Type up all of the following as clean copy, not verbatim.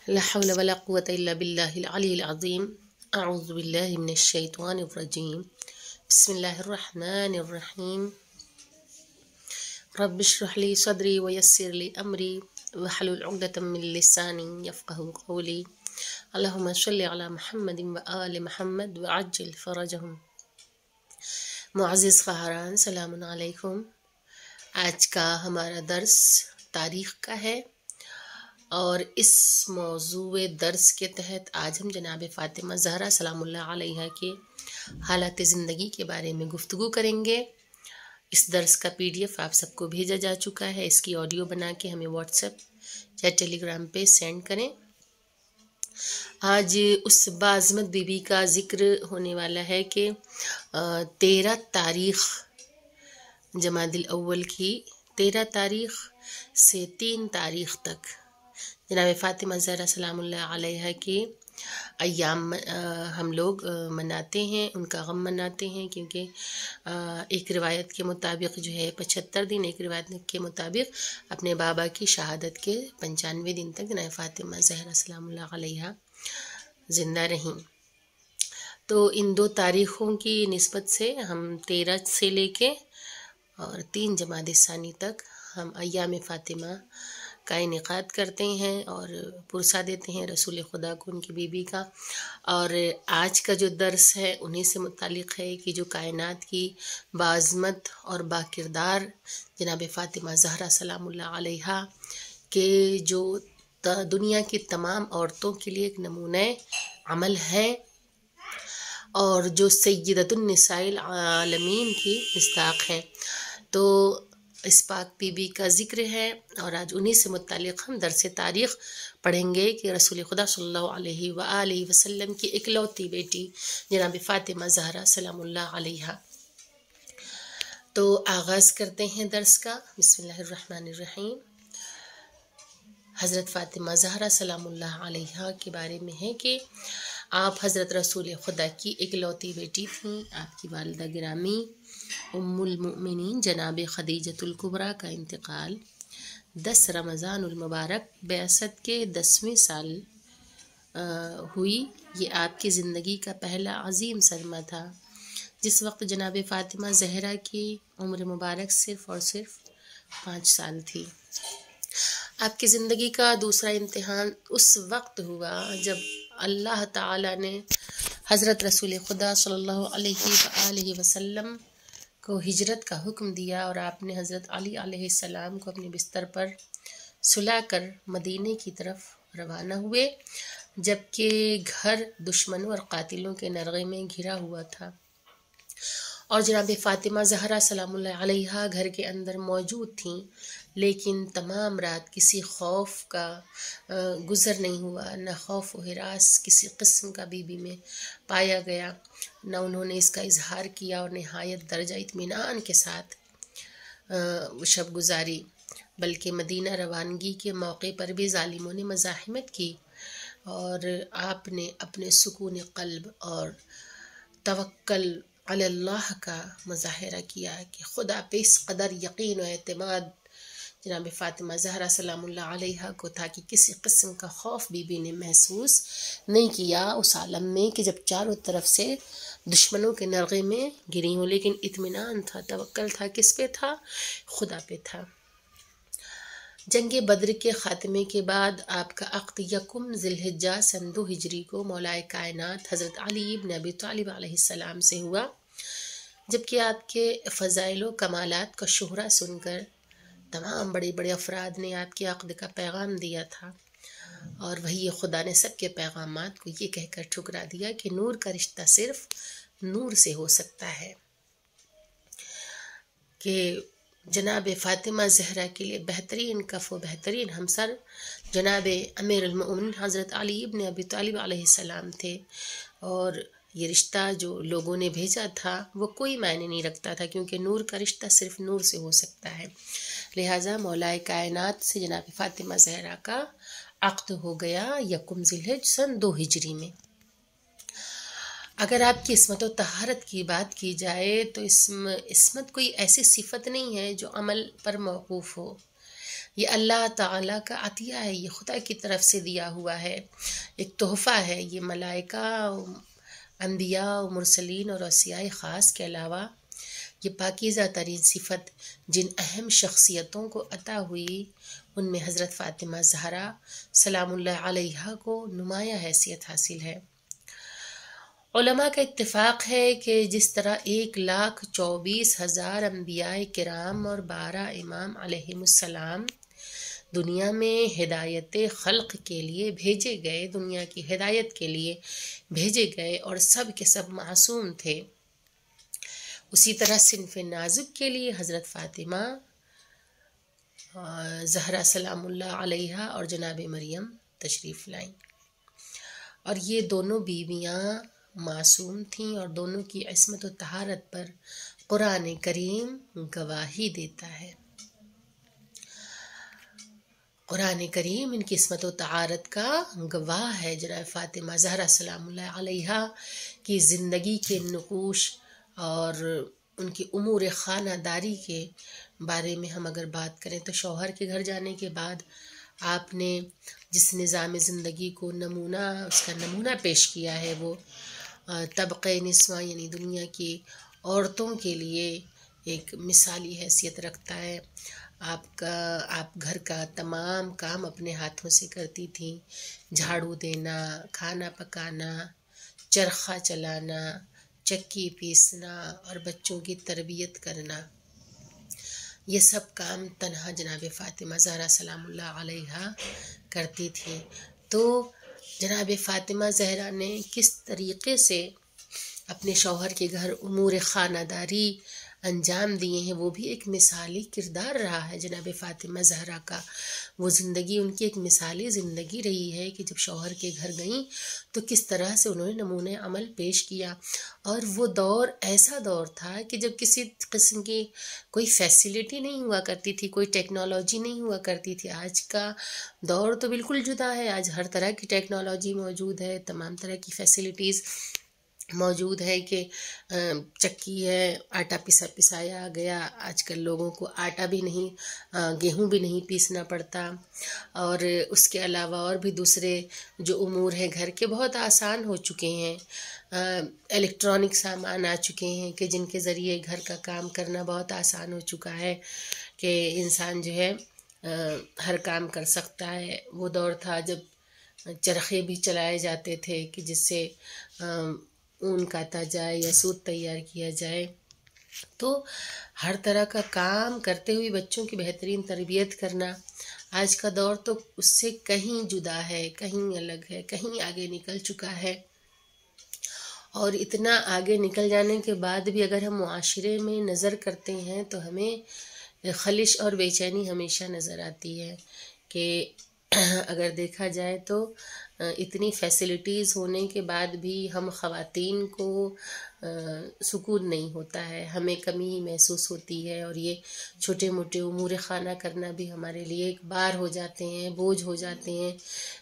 ला हौला वला कुव्वता इल्ला बिल्लाहिल अलिय्यिल अज़ीम। अऊज़ु बिल्लाहि मिनश शैतानिर रजीम। बिस्मिल्लाहिर रहमानिर रहीम। रब्बिश्रह ली सदरी व यस्सिर ली अमरी वहलुल उक़दतम मिन लिसानी यफ़क़हू क़ौली। अल्लाहुम्मा सल्लि अला मुहम्मदिन व आलि मुहम्मद व अज्जिल फ़रजहुम। मुअज़्ज़िज़ ख़ाहरान, सलामुन अलैकुम। आज का हमारा दर्स तारीख़ का है और इस मौज़ूए दर्स के तहत आज हम जनाब फ़ातिमा ज़हरा सलामुल्लाह अलैहा के हालात ज़िंदगी के बारे में गुफ्तगू करेंगे। इस दर्स का PDF आप सबको भेजा जा चुका है। इसकी ऑडियो बना के हमें व्हाट्सएप या टेलीग्राम पे सेंड करें। आज उस बाज़मत बीबी का ज़िक्र होने वाला है कि 13 तारीख़ जमादिल अव्वल की 13 तारीख़ से 3 तारीख़ तक जनाब फ़ातिमा ज़हरा सलामुल्लाह अलैहा के अय्याम हम लोग मनाते हैं, उनका गम मनाते हैं। क्योंकि एक रिवायत के मुताबिक जो है 75 दिन, एक रिवायत के मुताबिक अपने बाबा की शहादत के 95 दिन तक जनाब फ़ातिमा ज़हरा सलामुल्लाह अलैहा ज़िंदा रहीं। तो इन 2 तारीख़ों की निस्बत से हम 13 से लेके और 3 जमाद सानी तक हम अय्याम फ़ातिमा का इनेकाद करते हैं और पुरसा देते हैं रसूल खुदा को, उनकी बीबी का। और आज का जो दर्स है उन्हीं से मुतालिक है कि जो कायनात की बाज़मत और बाकिरदार जनाब फ़ातिमा ज़हरा सलामुल्लाह अलैहा के जो दुनिया की तमाम औरतों के लिए एक नमूने अमल है और जो सय्यदतुन निसाइल आलमीन की मिस्ताक है। तो इस पाक बीबी का ज़िक्र है और आज उन्हीं से मुतालिक हम दर्स तारीख़ पढ़ेंगे कि रसूल खुदा सल्लल्लाहु अलैहि व आलिहि वसल्लम की इकलौती बेटी जनाब फ़ातिमा ज़हरा सलामुल्लाह अलैहा। तो आगाज़ करते हैं दर्स का। बिस्मिल्लाहिर रहमानिर रहीम। हज़रत फ़ातिमा ज़हरा सलामुल्लाह अलैहा के बारे में है कि आप हज़रत रसूल खुदा की इकलौती बेटी थीं। आपकी वालिदा गिरामी उम्मुल मुमिनीन जनाब खदीजतुल कुबरा का इंतकाल 10 रमज़ानुल मुबारक बेअसत के 10वें साल हुई। ये आपकी ज़िंदगी का पहला अजीम सदमा था। जिस वक्त जनाब फ़ातिमा ज़हरा की उम्र मुबारक सिर्फ़ और सिर्फ 5 साल थी। आपकी ज़िंदगी का दूसरा इम्तिहान उस वक्त हुआ जब अल्लाह ताला ने हज़रत रसूल खुदा सल्लल्लाहु अलैहि वसल्लम को हिजरत का हुक्म दिया और आपने हज़रत अली अलैहिस्सलाम को अपने बिस्तर पर सुलाकर मदीने की तरफ रवाना हुए, जबकि घर दुश्मनों और कातिलों के नरगे में घिरा हुआ था और जनाब फ़ातिमा ज़हरा सलामुल्लाह अलैहा घर के अंदर मौजूद थीं। लेकिन तमाम रात किसी खौफ का गुज़र नहीं हुआ, न खौफ व हिरास किसी किस्म का बीबी में पाया गया, न उन्होंने इसका इजहार किया और नहायत दर्जा इत्मीनान के साथ शब गुजारी। बल्कि मदीना रवानगी के मौके पर भी ज़ालिमों ने मज़ाहिमत की और आपने अपने सुकून क़ल्ब और तवक्कल अल्लाह का मुज़ाहिरा किया कि खुदा पे इस कदर यकीन और एतमाद जनाब फ़ातिमा ज़हरा सलामुल्लाह अलैहा को था कि किसी किस्म का खौफ बीबी ने महसूस नहीं किया उस आलम में कि जब चारों तरफ से दुश्मनों के नरगे में गिरी हों। लेकिन इत्मीनान था, तवक्कल था। किस पे था? खुदा पे था। जंग बद्र के ख़ात्मे के बाद आपका अक़्द यकुम ज़िलहिज्जा सन 2 हिजरी को मौलाए कायनात हज़रत अली इब्न अबी तालिब अलैहिस्सलाम से हुआ। जबकि आपके फ़ज़ाइल व कमालात का शोहरा सुनकर तमाम बड़े बड़े अफराद ने आपके अक़्द का पैगाम दिया था और वही खुदा ने सबके पैगामात को ये कहकर ठुकरा दिया कि नूर का रिश्ता सिर्फ नूर से हो सकता है। कि जनाब फ़ातिमा ज़हरा के लिए बेहतरीन कफ़ व बेहतरीन हमसर जनाब अमीरुल मोमिनीन हज़रत अली इब्न अबी तालिब अलैहिस्सलाम थे और ये रिश्ता जो लोगों ने भेजा था वो कोई मायने नहीं रखता था, क्योंकि नूर का रिश्ता सिर्फ नूर से हो सकता है। लिहाजा मौलाए कायनात से जनाब फ़ातिमा ज़हरा का अक़्द हो गया यकुम ज़िलहिज सन 2 हिजरी में। अगर आपकी इस्मत व तहारत की बात की जाए तो इस्मत कोई ऐसी सिफत नहीं है जो अमल पर मौकूफ़ हो। ये अल्लाह ताला का अतिया है, ये खुदा की तरफ से दिया हुआ है, एक तोहफ़ा है। ये मलाइका, अंबिया, मुरसलीन और औसियाए ख़ास के अलावा ये पाकीज़ा तरीन सिफ़त जिन अहम शख्सियतों को अता हुई, उनमें हज़रत फ़ातिमा ज़हरा सलामुल्लाह अलैहा को नुमाया हैसियत हासिल है। उलमा का इत्तिफ़ाक़ है कि जिस तरह 1,24,000 अंबियाए किराम और 12 इमाम अलैहिमुस्सलाम दुनिया में हिदायत खल्क़ के लिए भेजे गए, दुनिया की हिदायत के लिए भेजे गए और सब के सब मासूम थे, उसी तरह सिन्फ़ नाज़ुक के लिए हज़रत फ़ातिमा ज़हरा सलामुल्लाह अलैहा और जनाब मरियम तशरीफ़ लाईं। और ये दोनों बीवियाँ मासूम थीं और दोनों की इस्मत व तहारत पर कुरान करीम गवाही देता है। कुरान करीम इनकी इस्मत व तहारत का गवाह है। जनाब फ़ातिमा ज़हरा सलामुल्लाह अलैहा की ज़िंदगी के नकूश और उनकी उमूर ख़ानादारी के बारे में हम अगर बात करें तो शौहर के घर जाने के बाद आपने जिस निज़ाम ज़िंदगी को उसका नमूना पेश किया है, वो तबक़े निस्वा यानी दुनिया की औरतों के लिए एक मिसाली हैसियत रखता है। आप घर का तमाम काम अपने हाथों से करती थीं, झाड़ू देना, खाना पकाना, चरखा चलाना, चक्की पीसना और बच्चों की तरबियत करना, ये सब काम तन्हा जनाब फ़ातिमा ज़हरा सलामुल्लाह अलैहा करती थी। तो जनाब फ़ातिमा ज़हरा ने किस तरीक़े से अपने शौहर के घर उमूर ख़ानादारी अंजाम दिए हैं, वो भी एक मिसाली किरदार रहा है जनाब फ़ातिमा ज़हरा का। वो ज़िंदगी उनकी एक मिसाली ज़िंदगी रही है कि जब शौहर के घर गईं तो किस तरह से उन्होंने नमूने अमल पेश किया। और वो दौर ऐसा दौर था कि जब किसी किस्म की कोई फैसिलिटी नहीं हुआ करती थी, कोई टेक्नोलॉजी नहीं हुआ करती थी। आज का दौर तो बिल्कुल जुदा है, आज हर तरह की टेक्नोलॉजी मौजूद है, तमाम तरह की फैसिलिटीज़ मौजूद है कि चक्की है, आटा पिसाया आ गया। आजकल लोगों को आटा भी नहीं, गेहूं भी नहीं पीसना पड़ता। और उसके अलावा और भी दूसरे जो उमूर हैं घर के बहुत आसान हो चुके हैं। इलेक्ट्रॉनिक सामान आ चुके हैं कि जिनके ज़रिए घर का काम करना बहुत आसान हो चुका है कि इंसान जो है हर काम कर सकता है। वो दौर था जब चरखे भी चलाए जाते थे कि जिससे ऊन काता जाए या सूत तैयार किया जाए। तो हर तरह का काम करते हुए बच्चों की बेहतरीन तरबियत करना, आज का दौर तो उससे कहीं जुदा है, कहीं अलग है, कहीं आगे निकल चुका है। और इतना आगे निकल जाने के बाद भी अगर हम मुआशरे में नज़र करते हैं तो हमें खलिश और बेचैनी हमेशा नज़र आती है कि अगर देखा जाए तो इतनी फैसिलिटीज़ होने के बाद भी हम ख़वातीन को सुकून नहीं होता है, हमें कमी ही महसूस होती है। और ये छोटे मोटे उमूर खाना करना भी हमारे लिए एक बार हो जाते हैं, बोझ हो जाते हैं।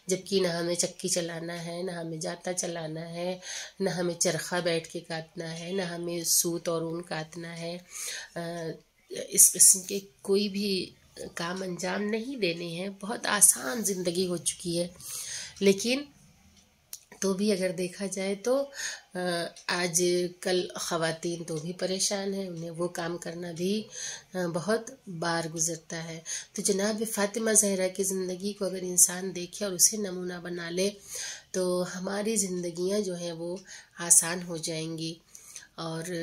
जबकि ना हमें चक्की चलाना है, ना हमें जाता चलाना है, ना हमें चरखा बैठ के काटना है, ना हमें सूत और ऊन काटना है। इस किस्म के कोई भी काम अंजाम नहीं देने हैं। बहुत आसान ज़िंदगी हो चुकी है। लेकिन तो भी अगर देखा जाए तो आज कल ख़वातीन तो भी परेशान हैं, उन्हें वो काम करना भी बहुत बार गुज़रता है। तो जनाब फ़ातिमा ज़हरा की ज़िंदगी को अगर इंसान देखे और उसे नमूना बना ले तो हमारी ज़िंदगियां जो हैं वो आसान हो जाएंगी। और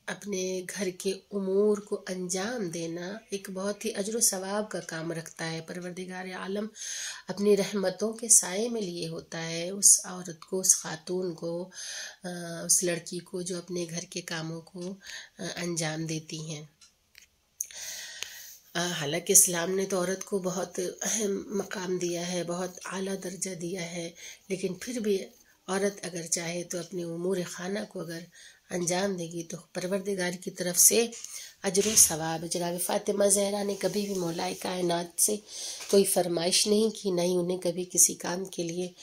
अपने घर के उमूर को अंजाम देना एक बहुत ही अजर सवाब का काम रखता है। परवरदिगार आलम अपनी रहमतों के साए में लिए होता है उस औरत को, उस खातून को, उस लड़की को जो अपने घर के कामों को अंजाम देती हैं। हालांकि इस्लाम ने तो औरत को बहुत अहम मकाम दिया है, बहुत आला दर्जा दिया है, लेकिन फिर भी औरत अगर चाहे तो अपने उमूर खाना को अगर अंजाम देगी तो परवरदिगार की तरफ से अजर सवाब। जनाब फ़ातिमा ज़हरा ने कभी भी मौलाए कायनात से कोई फरमाइश नहीं की, न ही उन्हें कभी किसी काम के लिए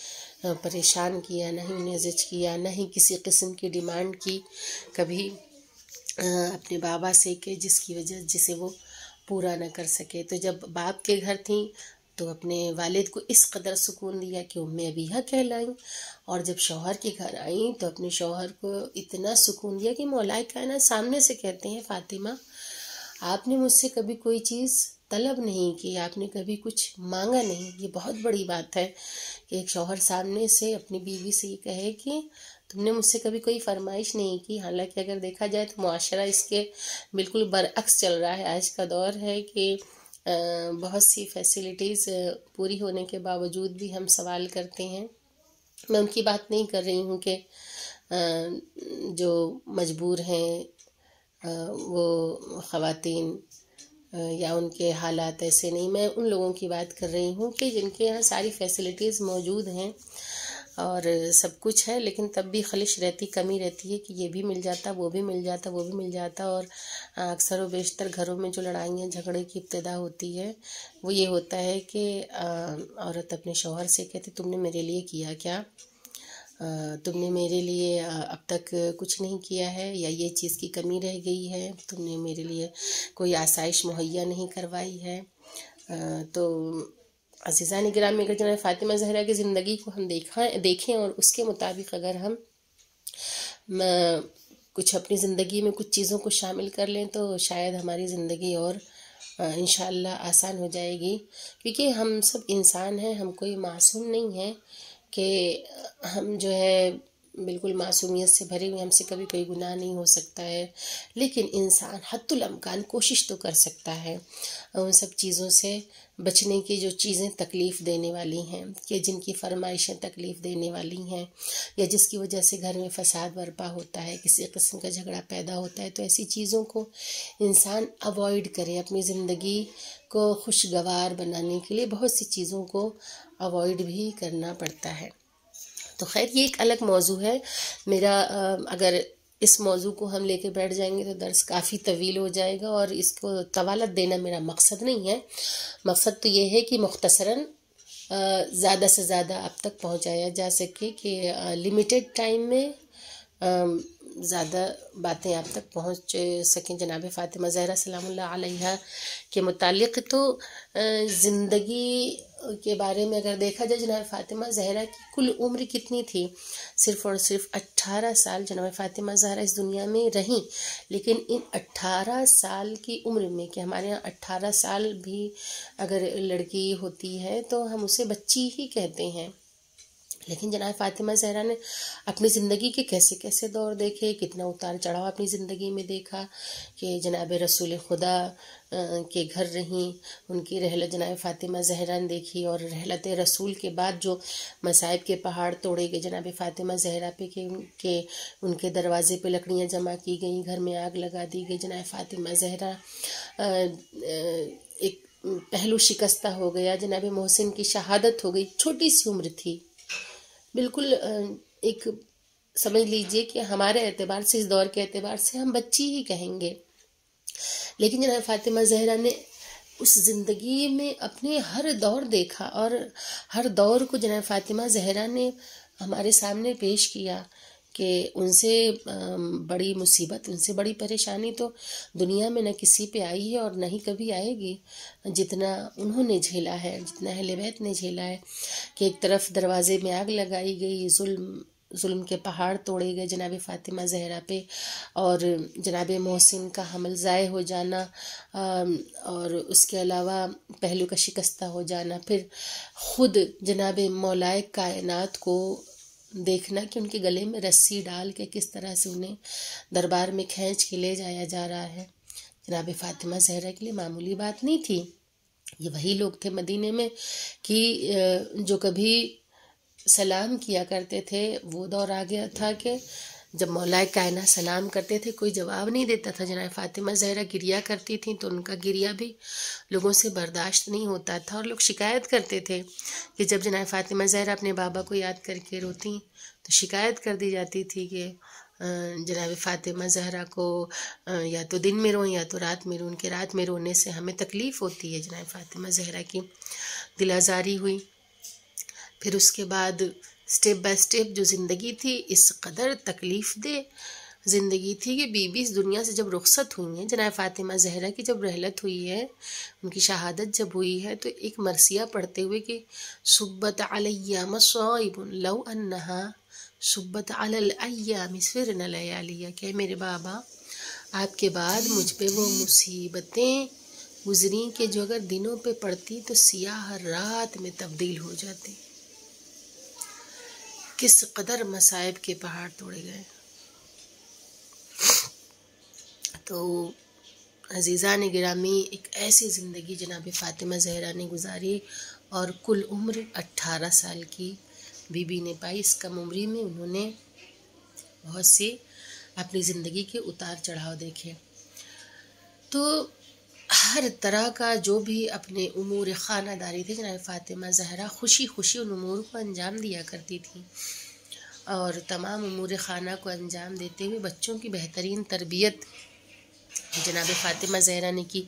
परेशान किया, न ही उन्हें ज़िद किया, न ही किसी किस्म की डिमांड की कभी अपने बाबा से कि जिसकी वजह जिसे वो पूरा न कर सके। तो जब बाप के घर थी तो अपने वालिद को इस कदर सुकून दिया कि उम्मे अबीहा कहलाईं, और जब शौहर के घर आई तो अपने शौहर को इतना सुकून दिया कि मौलाए कायनात सामने से कहते हैं, फातिमा आपने मुझसे कभी कोई चीज़ तलब नहीं की, आपने कभी कुछ मांगा नहीं। ये बहुत बड़ी बात है कि एक शौहर सामने से अपनी बीवी से ये कहे कि तुमने मुझसे कभी कोई फरमाइश नहीं की। हालांकि अगर देखा जाए तो मुआशरा इसके बिल्कुल बरअक्स चल रहा है। आज का दौर है कि बहुत सी फैसिलिटीज़ पूरी होने के बावजूद भी हम सवाल करते हैं। मैं उनकी बात नहीं कर रही हूँ कि जो मजबूर हैं वो ख़वातीन या उनके हालात ऐसे नहीं। मैं उन लोगों की बात कर रही हूँ कि जिनके यहाँ सारी फैसिलिटीज़ मौजूद हैं और सब कुछ है, लेकिन तब भी खलिश रहती, कमी रहती है कि ये भी मिल जाता, वो भी मिल जाता, वो भी मिल जाता। और अक्सर व बेशतर घरों में जो लड़ाइयाँ झगड़े की इब्तिदा होती है वो ये होता है कि औरत अपने शौहर से कहती तुमने मेरे लिए किया क्या, तुमने मेरे लिए अब तक कुछ नहीं किया है, या ये चीज़ की कमी रह गई है, तुमने मेरे लिए कोई आसाइश मुहैया नहीं करवाई है। तो अज़ीज़ान गिरामी, अगर जनाब फ़ातिमा ज़हरा की ज़िंदगी को हम देखें और उसके मुताबिक अगर हम कुछ अपनी ज़िंदगी में कुछ चीज़ों को शामिल कर लें तो शायद हमारी ज़िंदगी और इंशाअल्लाह आसान हो जाएगी। क्योंकि हम सब इंसान हैं, हम कोई मासूम नहीं हैं कि हम जो है बिल्कुल मासूमियत से भरे हुए, हमसे कभी कोई गुनाह नहीं हो सकता है। लेकिन इंसान हद्दुल इम्कान कोशिश तो कर सकता है उन सब चीज़ों से बचने की जो चीज़ें तकलीफ़ देने वाली हैं, कि जिनकी फरमाइशें तकलीफ़ देने वाली हैं, या जिसकी वजह से घर में फसाद बर्पा होता है, किसी किस्म का झगड़ा पैदा होता है। तो ऐसी चीज़ों को इंसान अवॉइड करे। अपनी ज़िंदगी को खुशगवार बनाने के लिए बहुत सी चीज़ों को अवॉइड भी करना पड़ता है। तो खैर ये एक अलग मौजू है मेरा। अगर इस मौजू को हम लेके बैठ जाएंगे तो दर्स काफ़ी तवील हो जाएगा, और इसको तवालत देना मेरा मकसद नहीं है। मकसद तो ये है कि मुख्तसरन ज़्यादा से ज़्यादा आप तक पहुंचाया जा सके, कि लिमिटेड टाइम में ज़्यादा बातें आप तक पहुंच सकें। जनाब फ़ातिमा ज़हरा सलामुल्लाह अलैहा के मुतालिक तो ज़िंदगी के बारे में अगर देखा जाए, जनाब फ़ातिमा ज़हरा की कुल उम्र कितनी थी? सिर्फ़ और सिर्फ 18 साल जनाब फ़ातिमा ज़हरा इस दुनिया में रहीं। लेकिन इन 18 साल की उम्र में, कि हमारे यहाँ 18 साल भी अगर लड़की होती है तो हम उसे बच्ची ही कहते हैं, लेकिन जनाब फ़ातिमा ज़हरा ने अपनी ज़िंदगी के कैसे कैसे दौर देखे, कितना उतार चढ़ाव अपनी ज़िंदगी में देखा। कि जनाब रसूल खुदा के घर रहीं, उनकी रहलत जनाब फ़ातिमा ज़हरा ने देखी, और रहलत रसूल के बाद जो मसाइब के पहाड़ तोड़े गए जनाब फ़ातिमा ज़हरा पे, के उनके दरवाज़े पे लकड़ियाँ जमा की गई, घर में आग लगा दी गई। जनाब फ़ातिमा ज़हरा एक पहलू शिकस्ता हो गया, जनाब मोहसिन की शहादत हो गई, छोटी सी उम्र थी। बिल्कुल एक समझ लीजिए कि हमारे एतबार से, इस दौर के एतबार से हम बच्ची ही कहेंगे। लेकिन जनाब फ़ातिमा ज़हरा ने उस ज़िंदगी में अपने हर दौर देखा, और हर दौर को जनाब फ़ातिमा ज़हरा ने हमारे सामने पेश किया कि उनसे बड़ी मुसीबत, उनसे बड़ी परेशानी तो दुनिया में न किसी पे आई है और न ही कभी आएगी जितना उन्होंने झेला है, जितना अहले बैत ने झेला है। कि एक तरफ दरवाज़े में आग लगाई गई, जुल्म के पहाड़ तोड़े गए जनाब फ़ातिमा ज़हरा पे, और जनाब मोहसिन का हमल ज़ाय हो जाना, और उसके अलावा पहलू का शिकस्ता हो जाना, फिर ख़ुद जनाब मौलाए कायनात को देखना कि उनके गले में रस्सी डाल के किस तरह से उन्हें दरबार में खींच के ले जाया जा रहा है। जनाब फ़ातिमा ज़हरा के लिए मामूली बात नहीं थी। ये वही लोग थे मदीने में कि जो कभी सलाम किया करते थे। वो दौर आ गया था कि जब मौलाए कायनात सलाम करते थे कोई जवाब नहीं देता था। जनाब फ़ातिमा ज़हरा गिरिया करती थी तो उनका गिरिया भी लोगों से बर्दाश्त नहीं होता था, और लोग शिकायत करते थे कि जब जनाब फ़ातिमा ज़हरा अपने बाबा को याद करके रोती तो शिकायत कर दी जाती थी कि जनाब फ़ातिमा ज़हरा को या तो दिन में रोएं या तो रात में रोएं, उनके रात में रोने से हमें तकलीफ़ होती है। जनाब फ़ातिमा ज़हरा की दिल आज़ारी हुई। फिर उसके बाद स्टेप बाय स्टेप जो ज़िंदगी थी इस कदर तकलीफ़ दे ज़िंदगी थी कि बीबी इस दुनिया से जब रुखसत हुई हैं, जनाब फ़ातिमा ज़हरा की जब रहलत हुई है, उनकी शहादत जब हुई है, तो एक मरसिया पढ़ते हुए कि सुब्बत अलैया मसाइबुन लौ अन्नहा सुब्बत अलल अय्याम सिरन लयालिया, क्या मेरे बाबा आपके बाद मुझ पे वो मुसीबतें गुजरी कि जो अगर दिनों पे पड़ती तो सियाह रात में तब्दील हो जाती। किस कदर मसाइब के पहाड़ तोड़े गए। तो अज़ीज़ान गिरामी, एक ऐसी ज़िंदगी जनाब फ़ातिमा ज़हरा ने गुजारी और कुल उम्र 18 साल की बीबी ने पाई। इस कम उम्री में उन्होंने बहुत से अपनी ज़िंदगी के उतार चढ़ाव देखे। तो हर तरह का जो भी अपने उमूर ख़ानादारी थे, जनाब फ़ातिमा ज़हरा खुशी खुशी उन उमूर को अंजाम दिया करती थी और तमाम उमूर ख़ाना को अंजाम देते हुए बच्चों की बेहतरीन तरबियत जनाब फ़ातिमा ज़हरा ने की।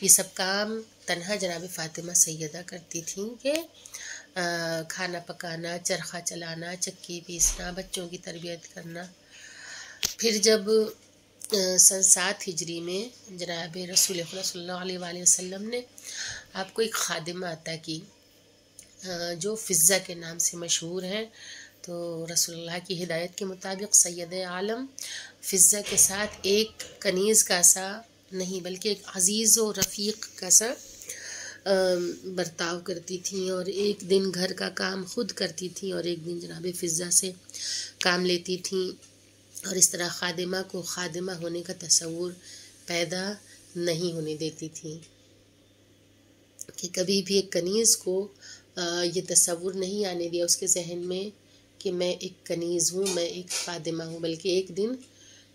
ये सब काम तन्हा जनाब फ़ातिमा सैयदा करती थीं कि खाना पकाना, चरखा चलाना, चक्की पीसना, बच्चों की तरबियत करना। फिर जब सन 7 हिजरी में जनाब रसूल खुदा सल्लल्लाहु अलैहि वसल्लम ने आपको एक खादिमा अता की जो फ़िज़्ज़ा के नाम से मशहूर है। तो रसूलुल्लाह की हिदायत के मुताबिक सैयद आलम फ़िज़्ज़ा के साथ एक कनीज़ का सा नहीं बल्कि एक अज़ीज़ व रफ़ीक का सा बर्ताव करती थी और एक दिन घर का काम खुद करती थी और एक दिन जनाब फ़िज़्ज़ा से काम लेती थी और इस तरह खादिमा को खादिमा होने का तसव्वुर पैदा नहीं होने देती थी कि कभी भी एक कनीज़ को ये तसव्वुर नहीं आने दिया उसके जहन में कि मैं एक कनीज़ हूँ, मैं एक खादिमा हूँ, बल्कि एक दिन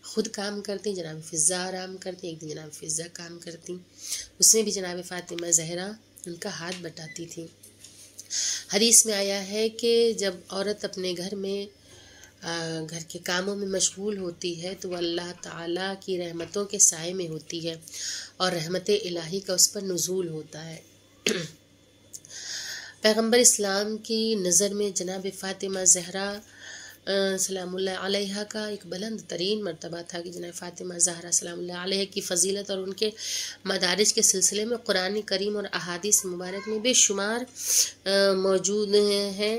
खुद काम करती, जनाब फ़िज़्ज़ा आराम करती, एक दिन जनाब फ़िज़्ज़ा काम करती। उसमें भी जनाब फ़ातिमा ज़हरा उनका हाथ बटाती थी। हदीस में आया है कि जब औरत अपने घर में घर के कामों में मशगूल होती है तो वह अल्लाह ताला की रहमतों के साए में होती है और रहमत इलाही का उस पर नुज़ूल होता है। पैगंबर इस्लाम की नज़र में जनाब फ़ातिमा ज़हरा सलामुल्लाह अलैहा का एक बुलंद तरीन मर्तबा था कि जनाब फ़ातिमा ज़हरा सलामुल्लाह अलैहा की फ़जीलत और उनके मदारिज के सिलसिले में कुरान करीम और अहादीस मुबारक में बेशुमार मौजूद हैं।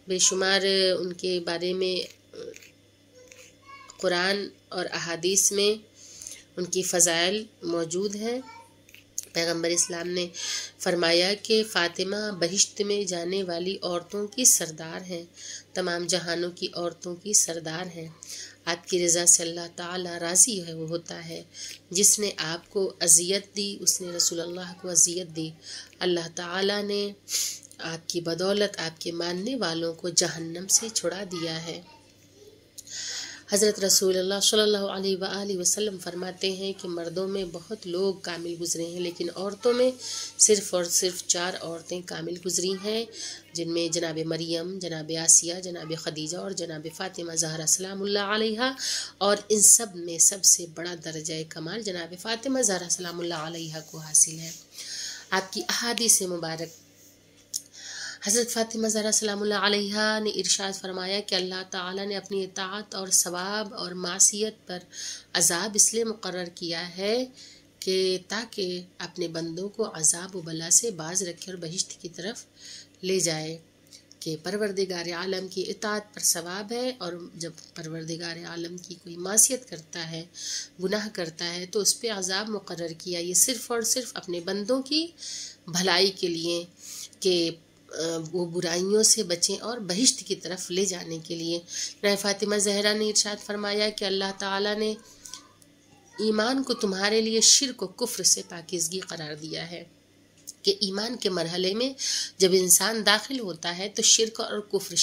बेशुमार उनके बारे में कुरान और अहादीस में उनकी फ़ज़ाइल मौजूद हैं। पैगंबर इस्लाम ने फरमाया कि फ़ातिमा बहिश्त में जाने वाली औरतों की सरदार हैं, तमाम जहानों की औरतों की सरदार हैं। आपकी रज़ा से अल्लाह ताला राज़ी है वो होता है। जिसने आपको अज़ियत दी उसने रसूलुल्लाह को अज़ियत दी। अल्लाह ताला ने आपकी बदौलत आपके मानने वालों को जहन्नम से छुड़ा दिया है। हज़रत रसूलुल्लाह सल्लल्लाहु अलैहि वसल्लम फरमाते हैं कि मर्दों में बहुत लोग कामिल गुज़रे हैं लेकिन औरतों में सिर्फ़ और सिर्फ 4 औरतें कामिल गुज़री हैं, जिनमें जनाब मरियम, जनाब आसिया, जनाब खदीजा और जनाब फ़ातिमा ज़हरा सलामुल्लाह अलैहा। और इन सब में सबसे बड़ा दर्जा कमाल जनाब फ़ातिमा ज़हरा सलामुल्लाह अलैहा को हासिल है। आपकी अहादीस मुबारक हज़रत फ़ातिमा ज़हरा सलामुल्लाह अलैहा ने इरशाद फरमाया कि अल्लाह ताला ने अपनी इताअत और सवाब और मासियत पर अज़ाब इसलिए मुकर्रर किया है कि ताकि अपने बंदों को अज़ाब व बला से बाज रखे और बहिश्त की तरफ ले जाए कि परवरदिगार आलम की इताअत पर सवाब है और जब परवरदिगार आलम की कोई मासियत करता है, गुनाह करता है तो उस पर अज़ाब मुकर्रर किया। ये सिर्फ़ और सिर्फ अपने बंदों की भलाई के लिए कि वो बुराइयों से बचें और बहिश्त की तरफ ले जाने के लिए। जनाब फ़ातिमा ज़हरा ने इरशाद फरमाया कि अल्लाह ताला ने ईमान को तुम्हारे लिए शिर्क व कुफ्र से पाकीज़गी करार दिया है कि ईमान के मरहले में जब इंसान दाखिल होता है तो शिर्क और कुफ्र,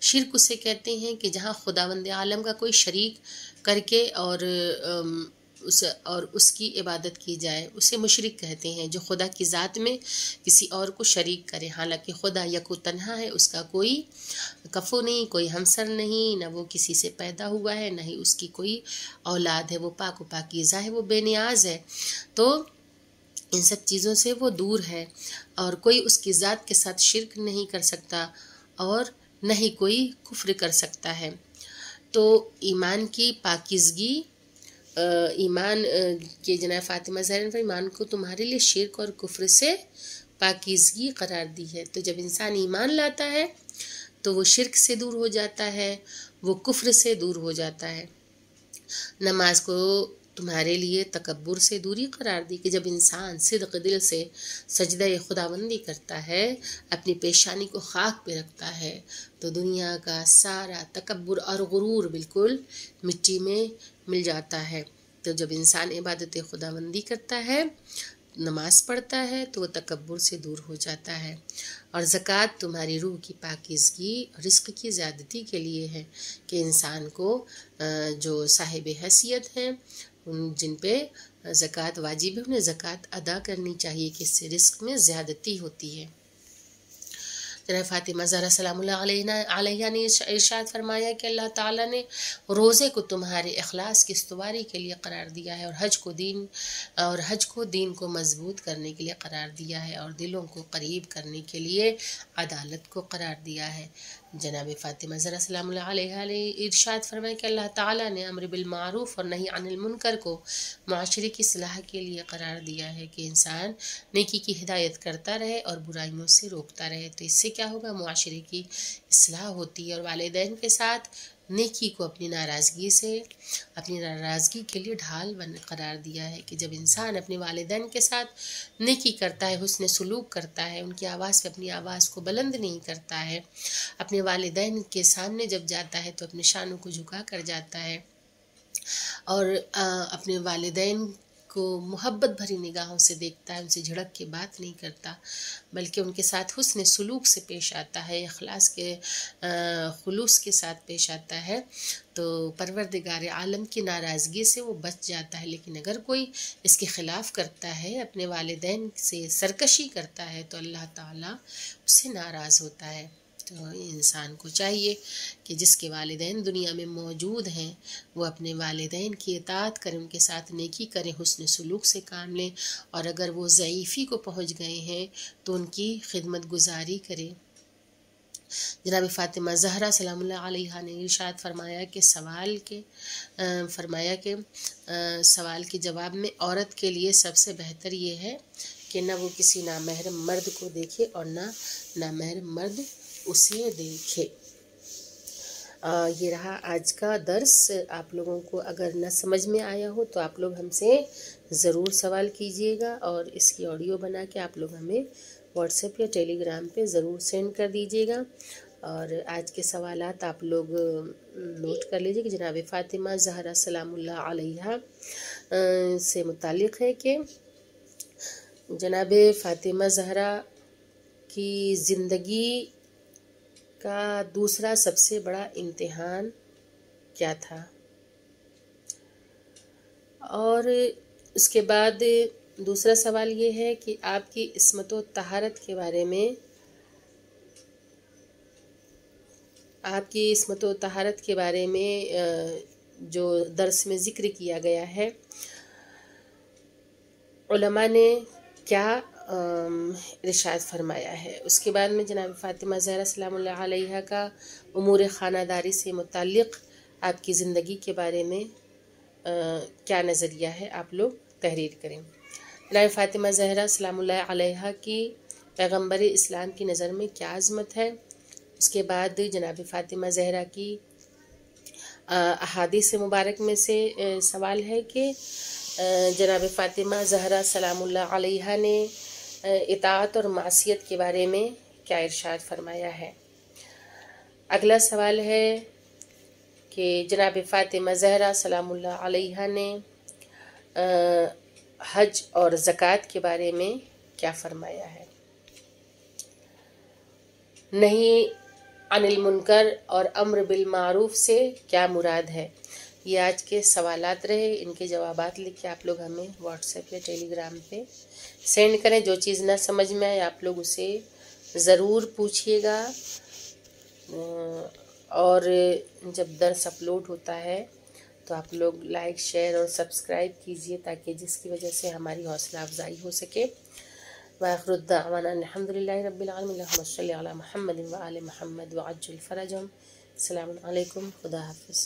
शिर्क उसे कहते हैं कि जहाँ खुदावंद आलम का कोई शरीक करके और उसकी इबादत की जाए, उसे मुशरिक कहते हैं। जो खुदा की ज़ात में किसी और को शरीक करे, हालांकि खुदा यको तन्हा है, उसका कोई कफ़ो नहीं, कोई हमसर नहीं, न वो किसी से पैदा हुआ है, न ही उसकी कोई औलाद है। वो पाक व पाकीज़ा है, वो बेनियाज है। तो इन सब चीज़ों से वो दूर है और कोई उसकी ज़ात के साथ शिर्क नहीं कर सकता और न ही कोई कुफ्र कर सकता है। तो ईमान की पाकीज़गी, ईमान के जनाब फ़ातिमा ज़हरा ने ईमान को तुम्हारे लिए शिर्क और कुफ्र से पाकीज़गी करार दी है। तो जब इंसान ईमान लाता है तो वो शिर्क से दूर हो जाता है, वो कुफ्र से दूर हो जाता है। नमाज को तुम्हारे लिए तकब्बुर से दूरी करार दी कि जब इंसान सिद्क़ दिल से सजदा खुदाबंदी करता है, अपनी पेशानी को खाक पे रखता है, तो दुनिया का सारा तकब्बुर और गुरूर बिल्कुल मिट्टी में मिल जाता है। तो जब इंसान इबादत खुदाबंदी करता है, नमाज पढ़ता है, तो वह तकब्बुर से दूर हो जाता है। और ज़कात तुम्हारी रूह की पाकीज़गी और रिज़्क़ की ज़्यादती के लिए है कि इंसान को जो साहिब हैसियत हैं, उन जिन पे ज़कात वाजिब है, उन्हें ज़कात अदा करनी चाहिए कि इससे रिज़्क़ में ज़्यादती होती है। जनाब फ़ातिमा ज़हरा सलामुल्लाह अलैहा ने इरशाद फरमाया कि अल्लाह ताला ने रोज़े को तुम्हारे इखलास की इस्तवारी के लिए करार दिया है, और हज को दीन को मजबूत करने के लिए करार दिया है, और दिलों को करीब करने के लिए अदालत को करार दिया है। जनाब फ़ातिमा ज़हरा सलामुल्लाह अलैहा ने इरशाद फरमाया कि अल्लाह ताला ने अम्र बिल मारूफ़ और नही अनिल मुनकर को माशरे की इस्लाह के लिए करार दिया है कि इंसान नेकी की हिदायत करता रहे और बुराइयों से रोकता रहे। तो इससे क्या होगा, मुआशरे की इस्लाह होती है। और वालिदैन के साथ नेकी को अपनी नाराज़गी के लिए ढाल करार दिया है कि जब इंसान अपने वालिदैन के साथ नेकी करता है, हुस्न सलूक करता है, उनकी आवाज़ पे अपनी आवाज़ को बुलंद नहीं करता है, अपने वालिदैन के सामने जब जाता है तो अपने शानों को झुका कर जाता है, और अपने वालिदैन को मोहब्बत भरी निगाहों से देखता है, उनसे झड़क के बात नहीं करता, बल्कि उनके साथ हुस्न सलूक से पेश आता है, इखलास के खुलूस के साथ पेश आता है, तो परवरदिगार आलम की नाराज़गी से वो बच जाता है। लेकिन अगर कोई इसके ख़िलाफ़ करता है, अपने वालिदैन से सरकशी करता है, तो अल्लाह ताला उससे नाराज़ होता है। तो इंसान को चाहिए कि जिसके वालिदैन दुनिया में मौजूद हैं, वो अपने वालिदैन की इताअत करें, उनके साथ नेकी करें, हुस्न सलूक से काम लें, और अगर वो ज़ईफ़ी को पहुँच गए हैं तो उनकी खिदमत गुजारी करें। जनाब फ़ातिमा ज़हरा सलामुल्लाह अलैहा ने इरशाद फरमाया कि सवाल के जवाब में औरत के लिए सबसे बेहतर ये है कि न वो किसी नामहरम मर्द को देखे और न नामहरम मर्द उसे देखे। ये रहा आज का दर्स। आप लोगों को अगर न समझ में आया हो तो आप लोग हमसे ज़रूर सवाल कीजिएगा, और इसकी ऑडियो बना के आप लोग हमें व्हाट्सएप या टेलीग्राम पे ज़रूर सेंड कर दीजिएगा। और आज के सवालात आप लोग नोट कर लीजिए कि जनाब फ़ातिमा ज़हरा सलामुल्लाह अलैहा से मुतालिक़ है कि जनाब फ़ातिमा ज़हरा की ज़िंदगी का दूसरा सबसे बड़ा इम्तिहान क्या था, और उसके बाद दूसरा सवाल ये है कि आपकी इस्मत व तहारत के बारे में, जो दर्स में ज़िक्र किया गया है, उलमा ने क्या इरशाद फरमाया है। उसके बाद में जनाब फ़ातिमा ज़हरा सलामुल्लाह अलैहा का उमूर ख़ानादारी से मुताल्लिक़ आपकी ज़िंदगी के बारे में क्या नज़रिया है, आप लोग तहरीर करें। जनाब फ़ातिमा ज़हरा सलामुल्लाह अलैहा की पैगम्बर इस्लाम की नज़र में क्या अज़मत है। उसके बाद जनाब फ़ातिमा ज़हरा की अहादीस मुबारक में से सवाल है कि जनाब फ़ातिमा ज़हरा सलामुल्लाह अलैहा ने इताअत और मासियत के बारे में क्या इरशाद फरमाया है। अगला सवाल है कि जनाब फ़ातिमा ज़हरा सलामुल्लाह अलैहा ने हज और ज़कात के बारे में क्या फरमाया है। नहीं अनिल मुनकर और अम्र बिल मारूफ से क्या मुराद है। ये आज के सवालात रहे, इनके जवाबात लिख के आप लोग हमें व्हाट्सएप या टेलीग्राम पे सेंड करें। जो चीज़ ना समझ में आए आप लोग उसे ज़रूर पूछिएगा, और जब दर्स अपलोड होता है तो आप लोग लाइक, शेयर और सब्सक्राइब कीजिए, ताकि जिसकी वजह से हमारी हौसला अफजाई हो सके। वाखिर दावाना अल्हम्दुलिल्लाहि रब्बिल आलमीन, अल्लाहुम्मा सल्लि अला मुहम्मद व आले मुहम्मद व अज्जिल फरजहुम। अस्सलामु अलैकुम, खुदा हाफिज़।